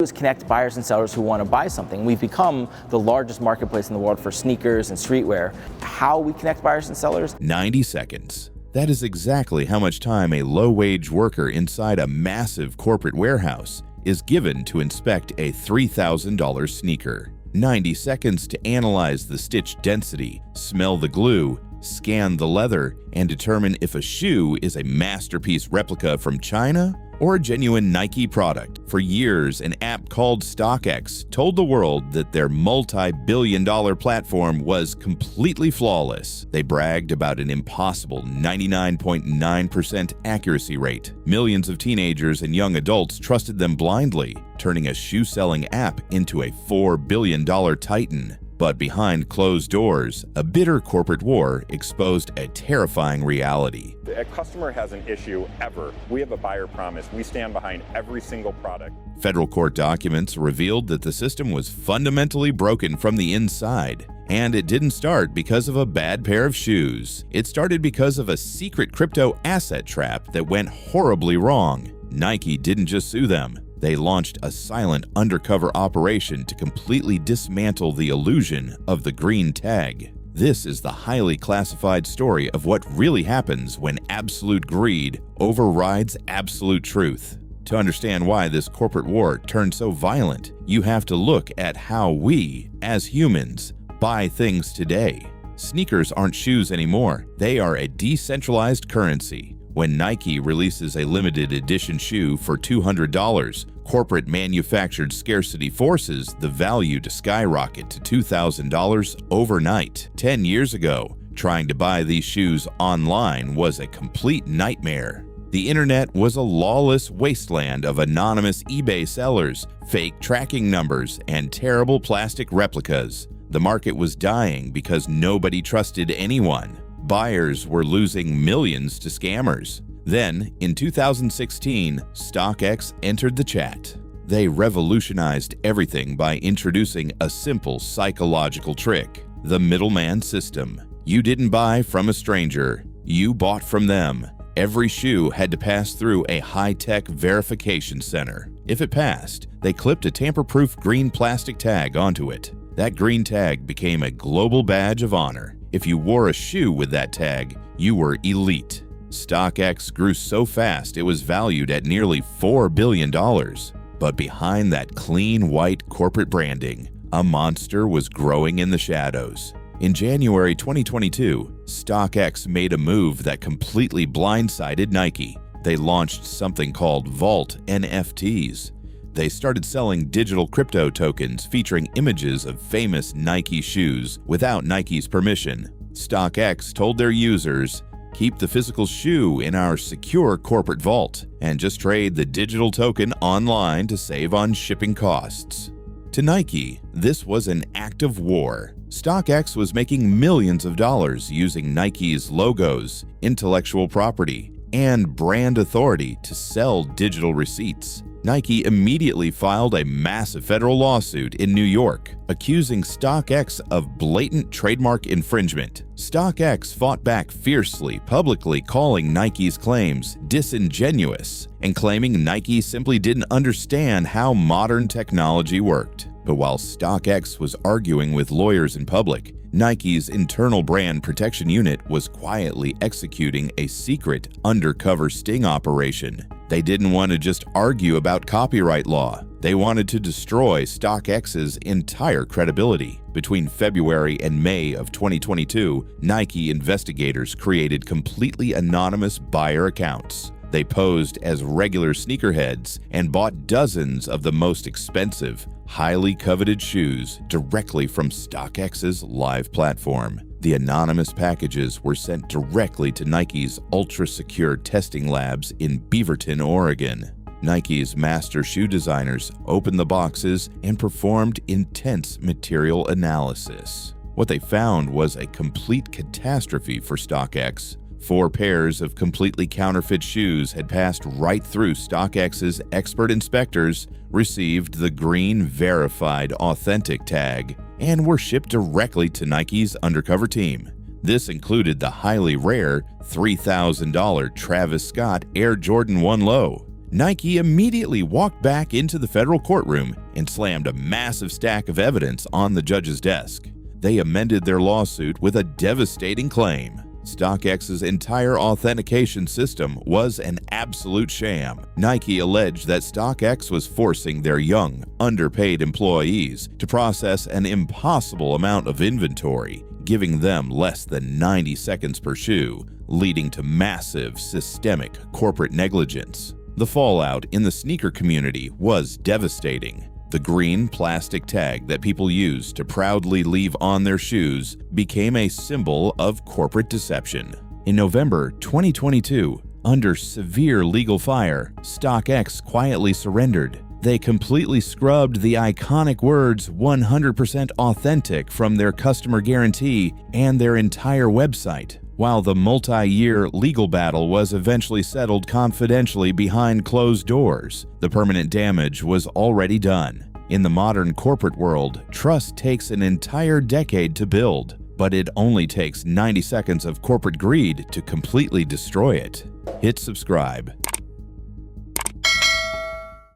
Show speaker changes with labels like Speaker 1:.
Speaker 1: Is connect buyers and sellers who want to buy something. We've become the largest marketplace in the world for sneakers and streetwear. How we connect buyers and sellers?
Speaker 2: 90 seconds. That is exactly how much time a low-wage worker inside a massive corporate warehouse is given to inspect a $3,000 sneaker. 90 seconds to analyze the stitch density, smell the glue, scan the leather, and determine if a shoe is a masterpiece replica from China or a genuine Nike product. For years, an app called StockX told the world that their multi-billion-dollar platform was completely flawless. They bragged about an impossible 99.9% accuracy rate. Millions of teenagers and young adults trusted them blindly, turning a shoe-selling app into a $4 billion titan. But behind closed doors, a bitter corporate war exposed a terrifying reality.
Speaker 3: A customer has an issue ever, we have a buyer promise. We stand behind every single product.
Speaker 2: Federal court documents revealed that the system was fundamentally broken from the inside. And it didn't start because of a bad pair of shoes. It started because of a secret crypto asset trap that went horribly wrong. Nike didn't just sue them. They launched a silent undercover operation to completely dismantle the illusion of the green tag. This is the highly classified story of what really happens when absolute greed overrides absolute truth. To understand why this corporate war turned so violent, you have to look at how we, as humans, buy things today. Sneakers aren't shoes anymore. They are a decentralized currency. When Nike releases a limited edition shoe for $200, corporate manufactured scarcity forces the value to skyrocket to $2,000 overnight. 10 years ago, trying to buy these shoes online was a complete nightmare. The internet was a lawless wasteland of anonymous eBay sellers, fake tracking numbers, and terrible plastic replicas. The market was dying because nobody trusted anyone. Buyers were losing millions to scammers. Then, in 2016, StockX entered the chat. They revolutionized everything by introducing a simple psychological trick: the middleman system. You didn't buy from a stranger, you bought from them. Every shoe had to pass through a high-tech verification center. If it passed, they clipped a tamper-proof green plastic tag onto it. That green tag became a global badge of honor. If you wore a shoe with that tag, you were elite. StockX grew so fast it was valued at nearly $4 billion. But behind that clean white corporate branding, a monster was growing in the shadows. In January 2022, StockX made a move that completely blindsided Nike. They launched something called Vault NFTs. They started selling digital crypto tokens featuring images of famous Nike shoes without Nike's permission. StockX told their users, "Keep the physical shoe in our secure corporate vault and just trade the digital token online to save on shipping costs." To Nike, this was an act of war. StockX was making millions of dollars using Nike's logos, intellectual property, and brand authority to sell digital receipts. Nike immediately filed a massive federal lawsuit in New York, accusing StockX of blatant trademark infringement. StockX fought back fiercely, publicly calling Nike's claims disingenuous and claiming Nike simply didn't understand how modern technology worked. But while StockX was arguing with lawyers in public, Nike's internal brand protection unit was quietly executing a secret undercover sting operation. They didn't want to just argue about copyright law. They wanted to destroy StockX's entire credibility. Between February and May of 2022, Nike investigators created completely anonymous buyer accounts. They posed as regular sneakerheads and bought dozens of the most expensive, highly coveted shoes directly from StockX's live platform. The anonymous packages were sent directly to Nike's ultra-secure testing labs in Beaverton, Oregon. Nike's master shoe designers opened the boxes and performed intense material analysis. What they found was a complete catastrophe for StockX. 4 pairs of completely counterfeit shoes had passed right through StockX's expert inspectors, received the green verified authentic tag, and were shipped directly to Nike's undercover team. This included the highly rare $3,000 Travis Scott Air Jordan 1 Low. Nike immediately walked back into the federal courtroom and slammed a massive stack of evidence on the judge's desk. They amended their lawsuit with a devastating claim. StockX's entire authentication system was an absolute sham. Nike alleged that StockX was forcing their young, underpaid employees to process an impossible amount of inventory, giving them less than 90 seconds per shoe, leading to massive systemic corporate negligence. The fallout in the sneaker community was devastating. The green plastic tag that people use to proudly leave on their shoes became a symbol of corporate deception. In November 2022, under severe legal fire, StockX quietly surrendered. They completely scrubbed the iconic words 100% authentic from their customer guarantee and their entire website. While the multi-year legal battle was eventually settled confidentially behind closed doors, the permanent damage was already done. In the modern corporate world, trust takes an entire decade to build, but it only takes 90 seconds of corporate greed to completely destroy it. Hit subscribe.